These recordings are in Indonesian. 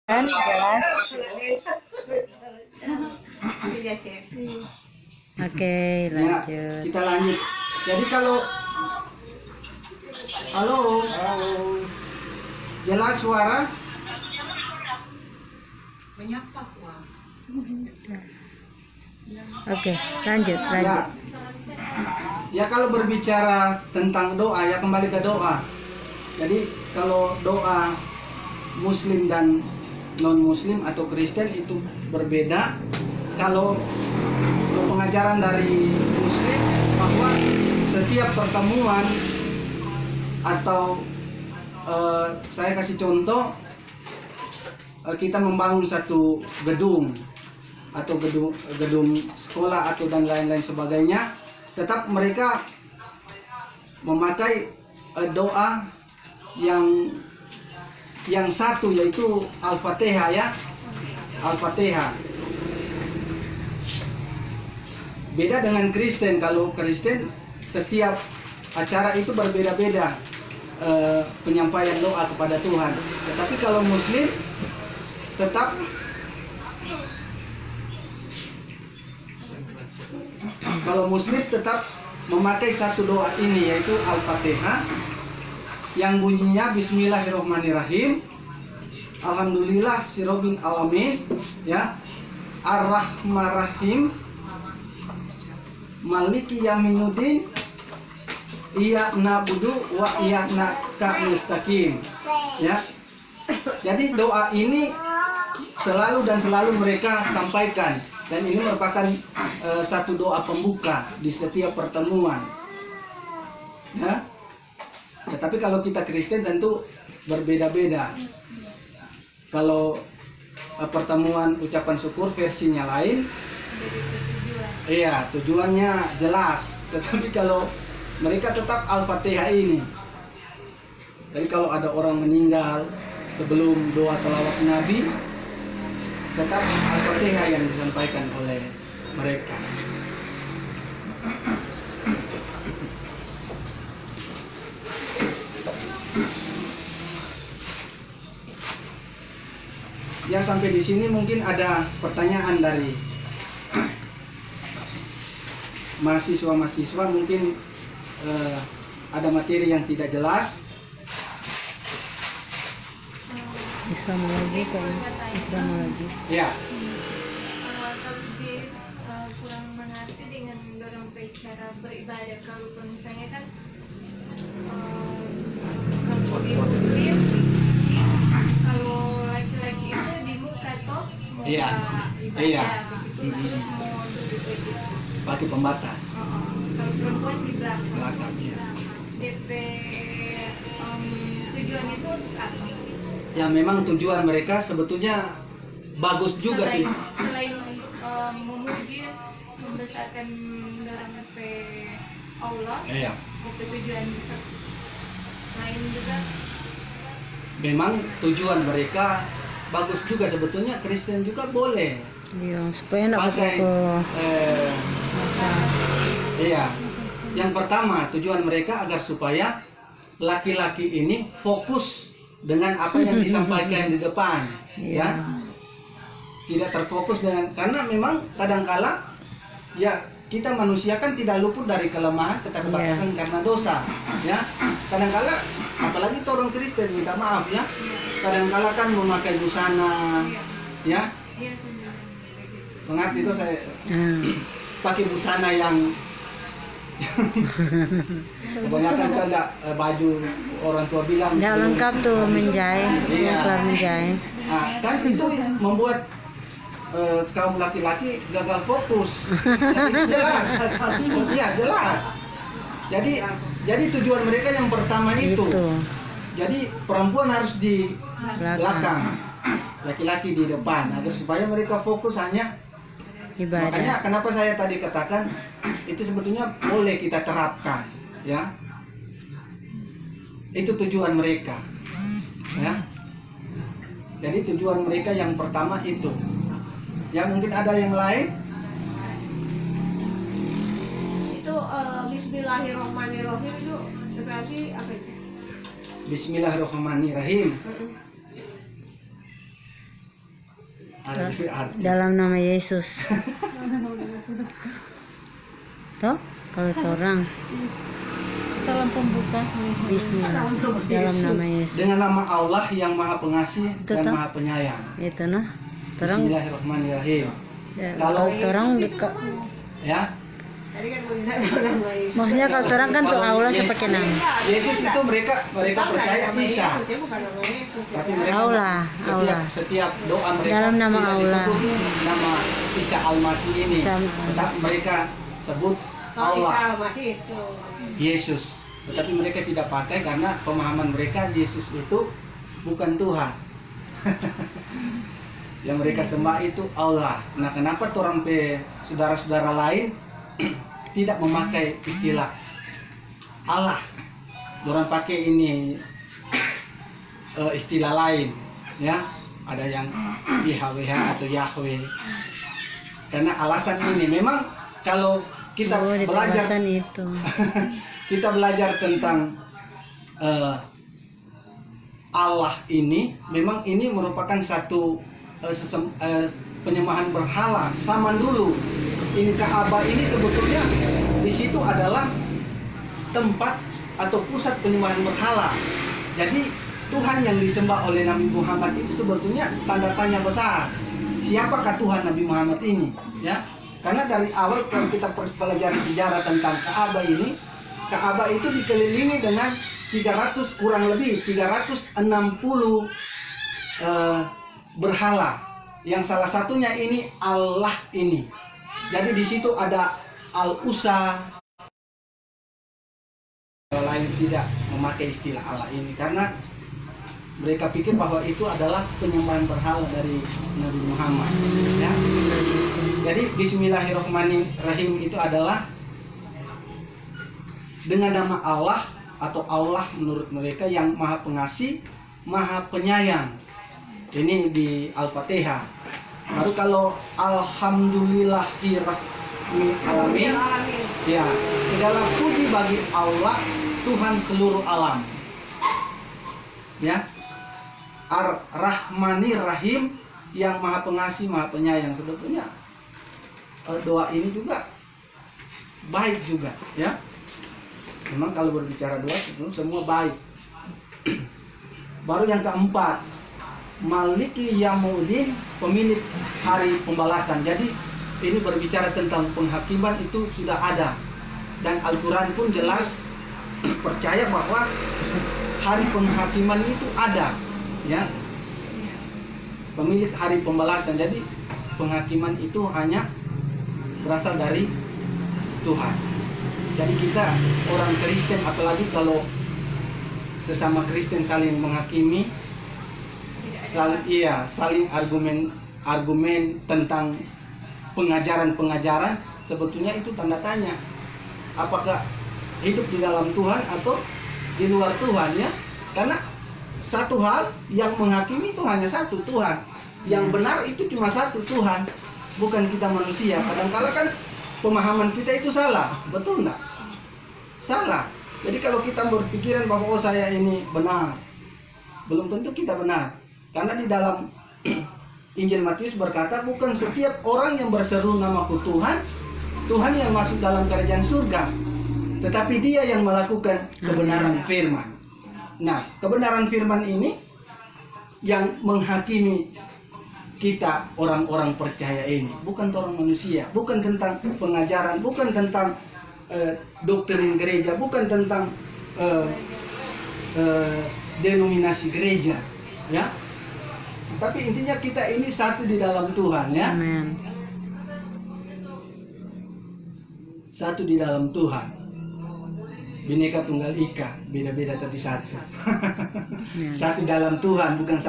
Kan jelas. Oke, lanjut. Ya, kita lanjut. Jadi kalau halo, jelas suara? Oke, lanjut. Ya kalau berbicara tentang doa, ya kembali ke doa. Jadi kalau doa Muslim dan non Muslim atau Kristen itu berbeda. Kalau pengajaran dari Muslim bahwa setiap pertemuan atau saya kasih contoh, kita membangun satu gedung atau gedung sekolah atau dan lain-lain sebagainya, tetap mereka memakai doa yang satu, yaitu Al-Fatihah, ya, Al-Fatihah. Beda dengan Kristen. Kalau Kristen setiap acara itu berbeda-beda penyampaian doa kepada Tuhan. Tetapi kalau Muslim tetap memakai satu doa ini, yaitu Al-Fatihah, yang bunyinya Bismillahirrahmanirrahim, Alhamdulillah Sirobin Alamin, ya, Ar-Rahmanirrahim, Maliki Yaminuddin, Iyyak na'budu wa iyyak nasta'in, ya. Jadi doa ini selalu mereka sampaikan, dan ini merupakan satu doa pembuka di setiap pertemuan, ya. Tetapi kalau kita Kristen tentu berbeda-beda. Kalau pertemuan ucapan syukur versinya lain, iya, tujuannya jelas. Tetapi kalau mereka tetap Al-Fatihah ini. Jadi kalau ada orang meninggal sebelum doa salawat Nabi, tetap Al-Fatihah yang disampaikan oleh mereka. Ya, sampai di sini mungkin ada pertanyaan dari mahasiswa-mahasiswa, mungkin ada materi yang tidak jelas. Islamologi kan? Islamologi. Ya. Kalau dia kurang mengerti dengan dorong cara beribadah. Kalau misalnya kan kalau di Muslim, kalau laki-laki itu di muka toh mau Iya. ibadah, Iya. begitu mau duduk begitu. Pakai pembatas. Kalau perempuan di belakang. Belakang, ya. DP tujuan itu untuk apa? Ya, memang tujuan mereka sebetulnya bagus juga, selain memuji, membesarkan dalam Allah, Iya. itu tujuan bisa lain juga. Memang tujuan mereka bagus juga sebetulnya. Kristen juga boleh. Iya, supaya enggak Pakai, iya. Yang pertama, tujuan mereka agar supaya laki-laki ini fokus dengan apa yang disampaikan di depan, ya. Tidak terfokus dengan, karena memang kadangkala ya kita manusia kan tidak luput dari kelemahan, keterbatasan karena dosa, ya. Kadangkala apalagi orang Kristen, minta maaf ya, kadangkala kan memakai busana, ya. Mengerti itu saya pakai busana yang kebanyakan kan baju orang tua bilang nggak lengkap tuh, menjahit. Iya. Menjahit. Nah, kan itu membuat kaum laki-laki gagal fokus. Jadi jelas, iya jelas. Jadi tujuan mereka yang pertama itu. Jadi perempuan harus di belakang, laki-laki di depan, agar supaya mereka fokus hanya ibadah. Makanya kenapa saya tadi katakan itu sebetulnya boleh kita terapkan, ya. Itu tujuan mereka, ya. Jadi tujuan mereka yang pertama itu. Ya, mungkin ada yang lain. Itu Bismillahirrahmanirrahim itu berarti apa itu? Bismillahirrahmanirrahim. Ada di arti. Dalam nama Yesus. Toh, kalau orang Salam pembuka. Bismillah. Dalam nama Yesus. Dengan nama Allah yang Maha Pengasih Itu dan toh. Maha Penyayang. Itu nah. Orang Bismillahirrahmanirrahim. ya, Kalau- kalau orang dekat. Ya. Tadi kan benar nama Yesus. Maksudnya kalau orang kan tuh Kalau Allah Yesus- sepakai nama. Yesus itu mereka percaya nama bisa. Yesus, dia bukan nama Yesus. Tapi mereka Allah, Allah. setiap doa mereka Dalam nama tidak Allah. disebut nama Isa Al-Masih ini. Sama. Tetap mereka sebut Kalau Isa Allah, masih itu. Yesus. Tetapi mereka tidak pakai karena pemahaman mereka Yesus itu bukan Tuhan. Yang mereka sembah itu Allah. Nah, kenapa orang saudara-saudara lain tidak memakai istilah Allah? Orang pakai ini istilah lain, ya. Ada yang YHWH atau Yahweh. Karena alasan ini memang kalau kita Oh, di belajar pembahasan itu. kita belajar tentang Allah ini, memang ini merupakan satu penyembahan berhala zaman dulu. Ini Ka'bah ini sebetulnya di situ adalah tempat atau pusat penyembahan berhala. Jadi Tuhan yang disembah oleh Nabi Muhammad itu sebetulnya tanda tanya besar. Siapakah Tuhan Nabi Muhammad ini? Ya, karena dari awal kalau kita pelajari sejarah tentang Ka'bah ini, Ka'bah itu dikelilingi dengan 300 kurang lebih 360 berhala. Yang salah satunya ini Allah ini. Jadi di situ ada Al-Usa. Lain tidak memakai istilah Allah ini karena mereka pikir bahwa itu adalah penyembahan berhala dari Nabi Muhammad. Ya. Jadi Bismillahirrahmanirrahim itu adalah dengan nama Allah atau Allah menurut mereka yang Maha Pengasih, Maha Penyayang. Ini di Al-Fatihah. Baru kalau Alhamdulillahirrahmanirrahim, ya, segala puji bagi Allah Tuhan seluruh alam. Ya. Ar-Rahmanir-Rahim yang Maha Pengasih, Maha Penyayang. Sebetulnya doa ini juga baik juga, ya. Memang kalau berbicara doa sebelum semua baik. Baru yang keempat, Maliki Yaumuddin, pemilik hari pembalasan. Jadi ini berbicara tentang penghakiman itu sudah ada. Dan Al-Quran pun jelas percaya bahwa hari penghakiman itu ada, ya. Pemilik hari pembalasan. Jadi penghakiman itu hanya berasal dari Tuhan. Jadi kita orang Kristen, apalagi kalau sesama Kristen saling menghakimi, saling argumen tentang pengajaran sebetulnya itu tanda tanya. Apakah hidup di dalam Tuhan atau di luar Tuhan, ya? Karena satu hal yang menghakimi itu hanya satu, Tuhan. Yang benar itu cuma satu, Tuhan, bukan kita manusia. Kadang-kala kan pemahaman kita itu salah, betul enggak? Salah. Jadi kalau kita berpikiran bahwa saya ini benar, belum tentu kita benar. Karena di dalam Injil Matius berkata, bukan setiap orang yang berseru namaku Tuhan, Tuhan yang masuk dalam kerajaan surga, tetapi dia yang melakukan kebenaran firman. Nah, kebenaran firman ini yang menghakimi kita orang-orang percaya ini, bukan orang manusia, bukan tentang pengajaran, bukan tentang doktrin gereja, bukan tentang denominasi gereja, ya. Tapi intinya kita ini satu di dalam Tuhan, ya. Amin. Satu di dalam Tuhan. Bineka Tunggal Ika, beda-beda tapi satu. Amin. Satu dalam Tuhan, bukan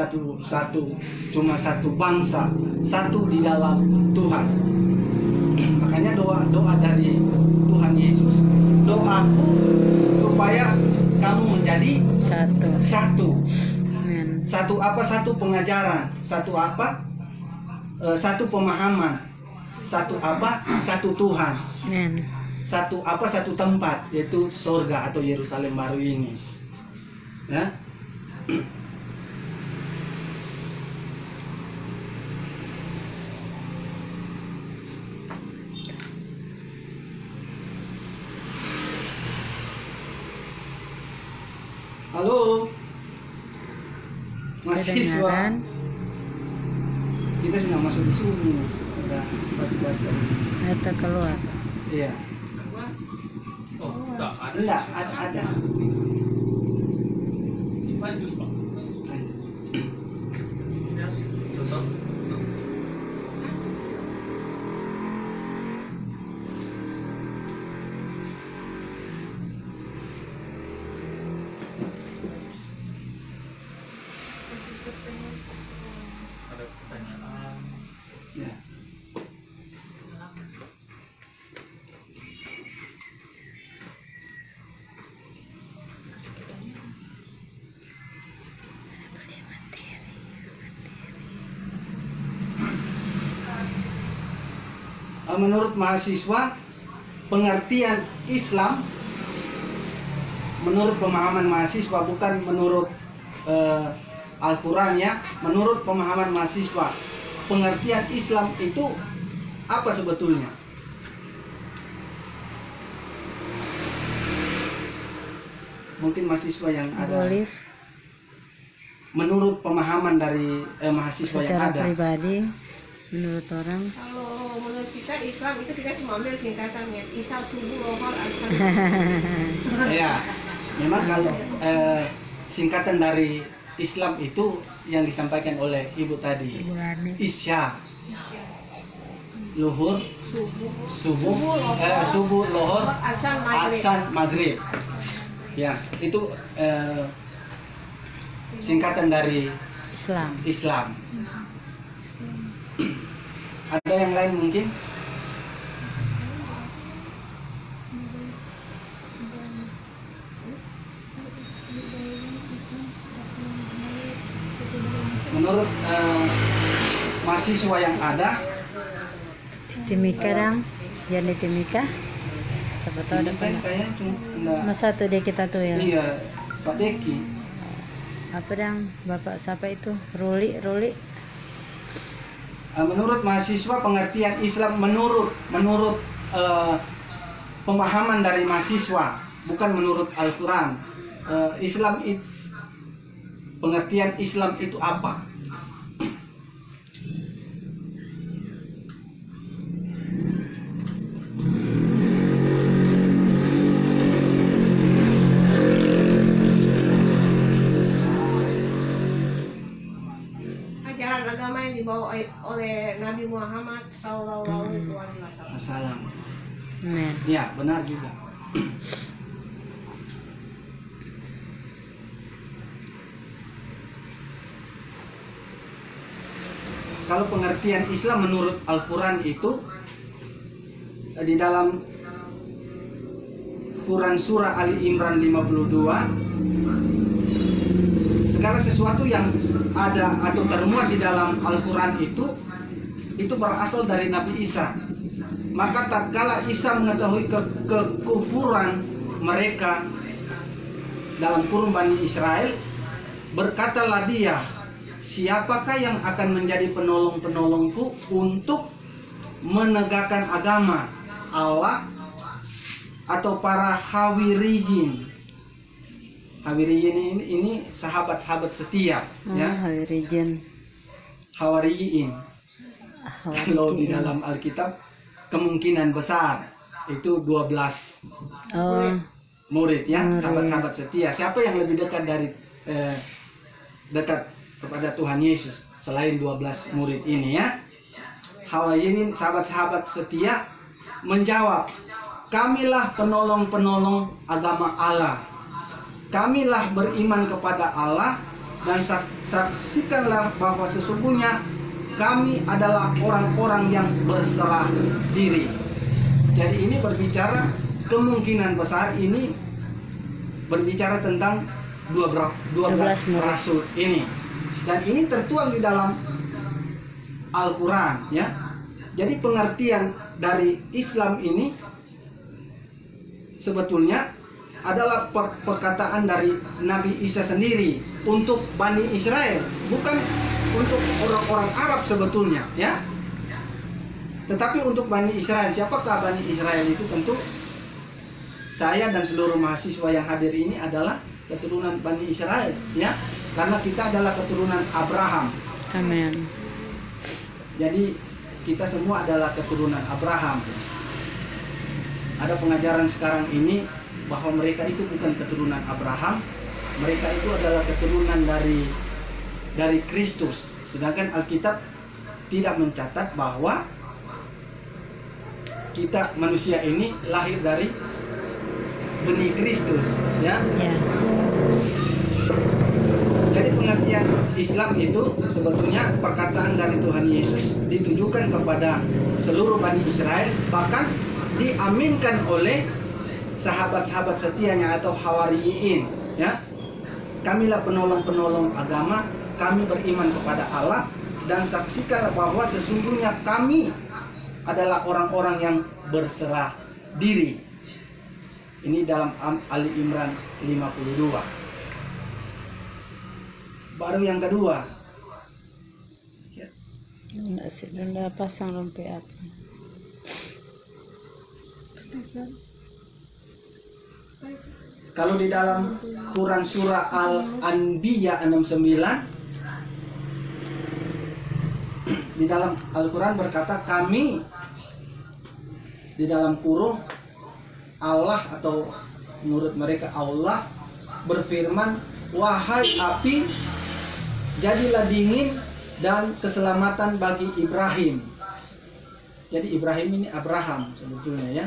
cuma satu bangsa, satu di dalam Tuhan. Makanya doa dari Tuhan Yesus, doaku supaya kamu menjadi satu. Amin. Satu apa? Satu pengajaran. Satu apa? Satu pemahaman. Satu apa? Satu Tuhan. Amin. Satu apa? Satu tempat, yaitu surga atau Yerusalem baru ini, ya. mahasiswa kedengaran. kita sudah masuk di sini, sudah baca-baca. Atau keluar. Iya. Enggak, ada. Ada pertanyaan. Ya. Menurut mahasiswa, pengertian Islam menurut pemahaman mahasiswa, bukan menurut Al-Quran ya, menurut pemahaman mahasiswa, pengertian Islam itu apa sebetulnya? Mungkin mahasiswa yang ada, Boleh menurut pemahaman dari mahasiswa yang secara ada. pribadi menurut orang. Kalau menurut kita Islam itu kita cuma ambil singkatannya Isal subuh lohor asar. Ya, memang kalau singkatan dari Islam itu yang disampaikan oleh Ibu tadi, Isya, luhur, subuh, lohor, asar, maghrib. Ya, itu singkatan dari Islam. Ada yang lain mungkin? Menurut mahasiswa yang ada, Timika dang, jadi Timika. Siapa tahu ada ini kan pernah. kayaknya Cuma satu deh kita tuh ya. iya, Pak Deki. Apa dang, Bapak siapa itu? Ruli. Menurut mahasiswa, pengertian Islam menurut pemahaman dari mahasiswa, bukan menurut Al-Quran. Pengertian Islam itu apa? Ajaran agama yang dibawa oleh Nabi Muhammad SAW. Assalam. Men. Ya, benar juga. Kalau pengertian Islam menurut Al-Quran itu di dalam Quran surah Ali Imran 52, segala sesuatu yang ada atau termuat di dalam Al-Quran itu berasal dari Nabi Isa. Maka tatkala Isa mengetahui kekufuran mereka dalam kurun Bani Israel, berkatalah dia, siapakah yang akan menjadi penolong-penolongku untuk menegakkan agama Allah atau para Hawariyin. Hawariyin ini sahabat-sahabat setia, ya. Hawariyin. Kalau di dalam Alkitab kemungkinan besar itu 12 murid ya, sahabat-sahabat setia. Siapa yang lebih dekat dari dekat kepada Tuhan Yesus selain 12 murid ini ya? Hawariyin, sahabat-sahabat setia, menjawab, kamilah penolong-penolong agama Allah. Kamilah beriman kepada Allah dan saksikanlah bahwa sesungguhnya kami adalah orang-orang yang berserah diri. Jadi ini berbicara, kemungkinan besar ini berbicara tentang 12 rasul ini. Dan ini tertuang di dalam Al-Quran ya. Jadi pengertian dari Islam ini sebetulnya adalah perkataan dari Nabi Isa sendiri untuk Bani Israel, bukan untuk orang-orang Arab sebetulnya ya. Tetapi untuk Bani Israel. Siapakah Bani Israel itu? Tentu saya dan seluruh mahasiswa yang hadir ini adalah keturunan Bani Israel, ya, karena kita adalah keturunan Abraham. Amin. Jadi kita semua adalah keturunan Abraham. Ada pengajaran sekarang ini bahwa mereka itu bukan keturunan Abraham, mereka itu adalah keturunan dari Kristus. Sedangkan Alkitab tidak mencatat bahwa kita manusia ini lahir dari benih Kristus, ya. Ya. Jadi pengertian Islam itu sebetulnya perkataan dari Tuhan Yesus ditujukan kepada seluruh Bani Israel, bahkan diaminkan oleh sahabat-sahabat setianya atau hawariyin, ya. Kamilah penolong-penolong agama, kami beriman kepada Allah dan saksikanlah bahwa sesungguhnya kami adalah orang-orang yang berserah diri. Ini dalam Ali Imran 52. Baru yang kedua. Sudah pasang rompi apa? Kalau di dalam Quran surah Al-Anbiya 69, di dalam Al-Quran berkata, kami di dalam kurung Allah, atau menurut mereka Allah berfirman, wahai api, jadilah dingin dan keselamatan bagi Ibrahim. Jadi Ibrahim ini Abraham sebetulnya, ya.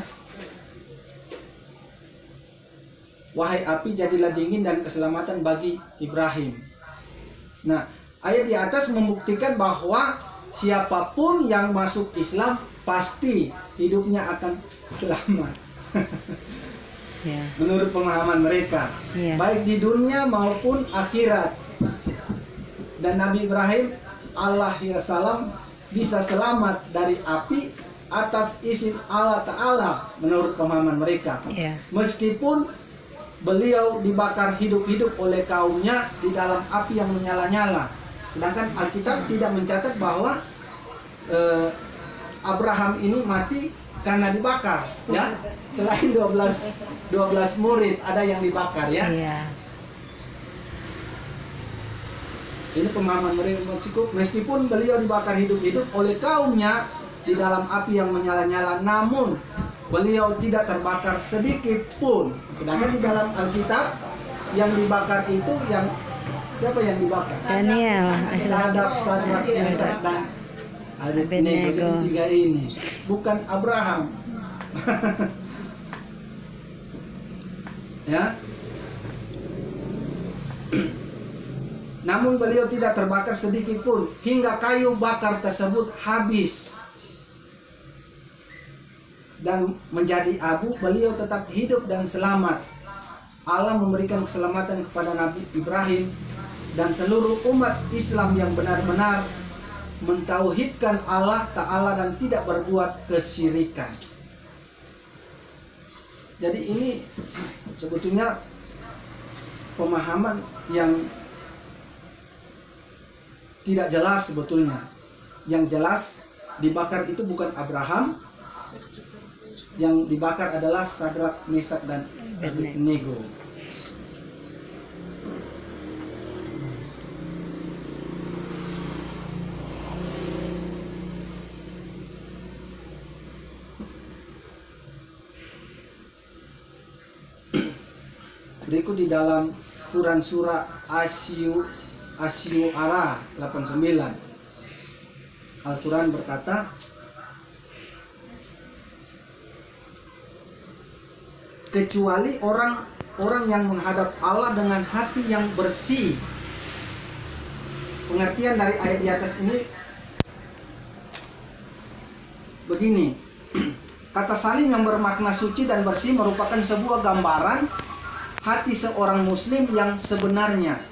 Wahai api, jadilah dingin dan keselamatan bagi Ibrahim. Nah, ayat di atas membuktikan bahwa siapapun yang masuk Islam pasti hidupnya akan selamat. Ya. Menurut pemahaman mereka, Ya. baik di dunia maupun akhirat. Dan Nabi Ibrahim alaihissalam bisa selamat dari api atas izin Allah Ta'ala menurut pemahaman mereka. Ya. Meskipun beliau dibakar hidup-hidup oleh kaumnya di dalam api yang menyala-nyala. Sedangkan Alkitab tidak mencatat bahwa Abraham ini mati karena dibakar, ya. Selain 12 murid ada yang dibakar, ya. Iya. Ini pemahaman mereka, meskipun beliau dibakar hidup-hidup oleh kaumnya di dalam api yang menyala-nyala, namun beliau tidak terbakar sedikit pun. Sedangkan di dalam Alkitab yang dibakar itu yang siapa yang dibakar? Daniel. Sadrak, Mesak, dan Abednego. Jadi tiga ini, bukan Abraham. Ya. Namun beliau tidak terbakar sedikit pun hingga kayu bakar tersebut habis dan menjadi abu. Beliau tetap hidup dan selamat. Allah memberikan keselamatan kepada Nabi Ibrahim dan seluruh umat Islam yang benar-benar mentauhidkan Allah Ta'ala dan tidak berbuat kesyirikan. Jadi ini sebetulnya pemahaman yang tidak jelas sebetulnya. Yang jelas dibakar itu bukan Abraham, yang dibakar adalah Sadrak, Mesak, dan Abednego. Berikut di dalam Quran surah Asyu'ara 89. Al-Quran berkata, kecuali orang yang menghadap Allah dengan hati yang bersih. Pengertian dari ayat di atas ini begini. Kata salim yang bermakna suci dan bersih merupakan sebuah gambaran hati seorang muslim yang sebenarnya,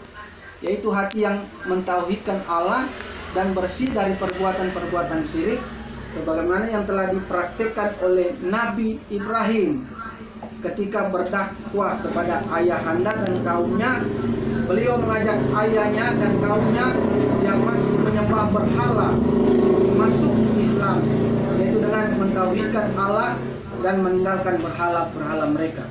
yaitu hati yang mentauhidkan Allah dan bersih dari perbuatan-perbuatan syirik, sebagaimana yang telah dipraktikkan oleh Nabi Ibrahim ketika berdakwah kepada ayahanda dan kaumnya. Beliau mengajak ayahnya dan kaumnya yang masih menyembah berhala masuk Islam, yaitu dengan mentauhidkan Allah dan meninggalkan berhala-berhala mereka.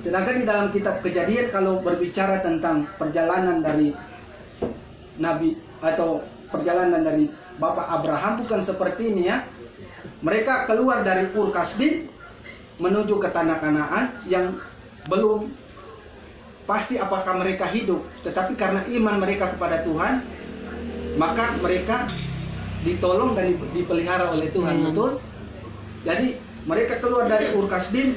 Sedangkan di dalam kitab Kejadian kalau berbicara tentang perjalanan dari Nabi atau perjalanan dari Bapak Abraham bukan seperti ini ya. Mereka keluar dari Ur Kasdim menuju ke tanah Kanaan yang belum pasti apakah mereka hidup, tetapi karena iman mereka kepada Tuhan, maka mereka ditolong dan dipelihara oleh Tuhan, betul? Jadi mereka keluar dari Ur Kasdim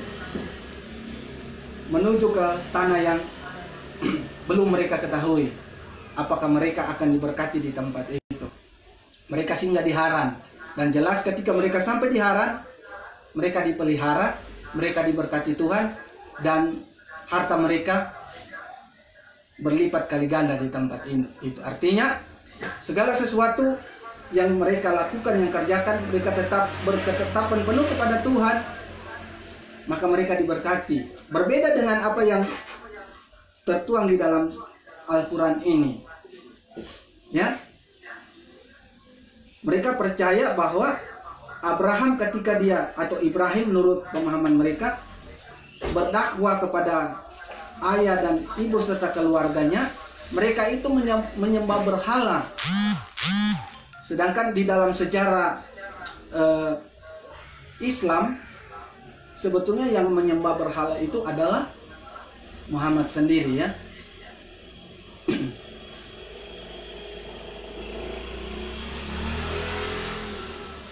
menuju ke tanah yang belum mereka ketahui apakah mereka akan diberkati di tempat itu. Mereka singgah di Haran, dan jelas ketika mereka sampai di Haran, mereka dipelihara, mereka diberkati Tuhan, dan harta mereka berlipat kali ganda di tempat ini. Itu artinya segala sesuatu yang mereka lakukan, yang kerjakan, mereka tetap berketetapan penuh kepada Tuhan, maka mereka diberkati. Berbeda dengan apa yang tertuang di dalam Al-Quran ini, ya. Mereka percaya bahwa Abraham ketika dia atau Ibrahim menurut pemahaman mereka berdakwah kepada ayah dan ibu serta keluarganya, mereka itu menyembah berhala. Sedangkan di dalam sejarah Islam sebetulnya yang menyembah berhala itu adalah Muhammad sendiri, ya.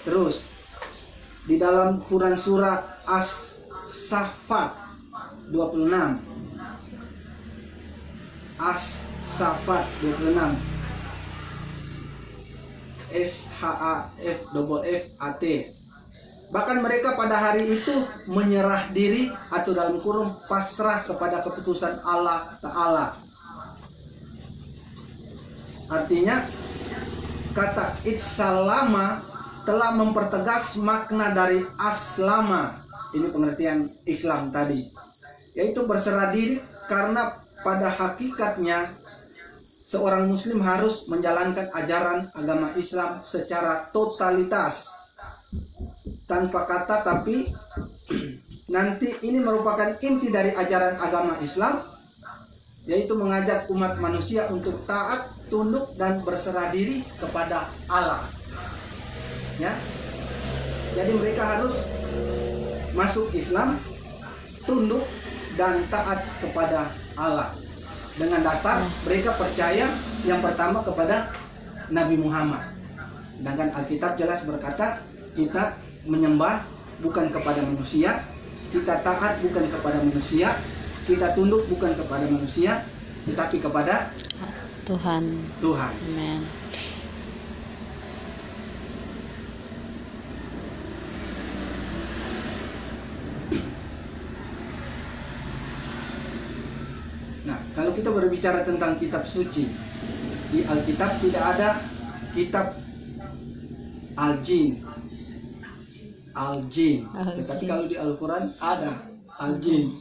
Terus di dalam Quran surah As-Saffat 26, As-Saffat 26, SHAFFAT. Bahkan mereka pada hari itu menyerah diri atau dalam kurung pasrah kepada keputusan Allah Ta'ala. Artinya kata itsalama telah mempertegas makna dari aslama. Ini pengertian Islam tadi, yaitu berserah diri, karena pada hakikatnya seorang muslim harus menjalankan ajaran agama Islam secara totalitas, tanpa kata tapi. Nanti ini merupakan inti dari ajaran agama Islam, yaitu mengajak umat manusia untuk taat, tunduk, dan berserah diri kepada Allah, ya. Jadi mereka harus masuk Islam, tunduk dan taat kepada Allah. Dengan dasar mereka percaya yang pertama kepada Nabi Muhammad. Sedangkan Alkitab jelas berkata kita menyembah bukan kepada manusia, kita taat bukan kepada manusia, kita tunduk bukan kepada manusia, tetapi kepada Tuhan. Amen. Nah, kalau kita berbicara tentang kitab suci, di Alkitab tidak ada kitab Al-Jin. Tetapi kalau di Al-Quran ada Al-Jin.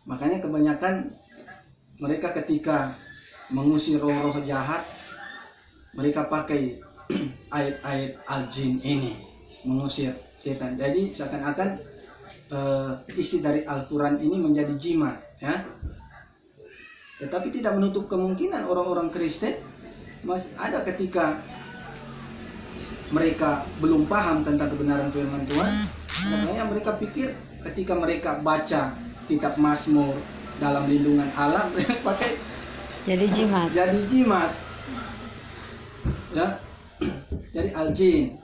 Makanya kebanyakan mereka ketika mengusir roh-roh jahat, mereka pakai ayat-ayat Al-Jin ini, mengusir setan. Jadi seakan-akan isi dari Al-Quran ini menjadi jimat, ya. Tetapi tidak menutup kemungkinan orang-orang Kristen masih ada ketika mereka belum paham tentang kebenaran firman Tuhan. Makanya mereka pikir ketika mereka baca kitab Mazmur dalam lindungan Allah, mereka pakai jadi jimat, ya. Jadi Al-Jin.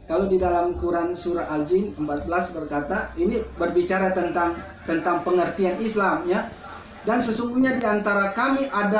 Kalau di dalam Quran surah Al-Jin 14 berkata, ini berbicara tentang pengertian Islam, ya. Dan sesungguhnya di antara kami ada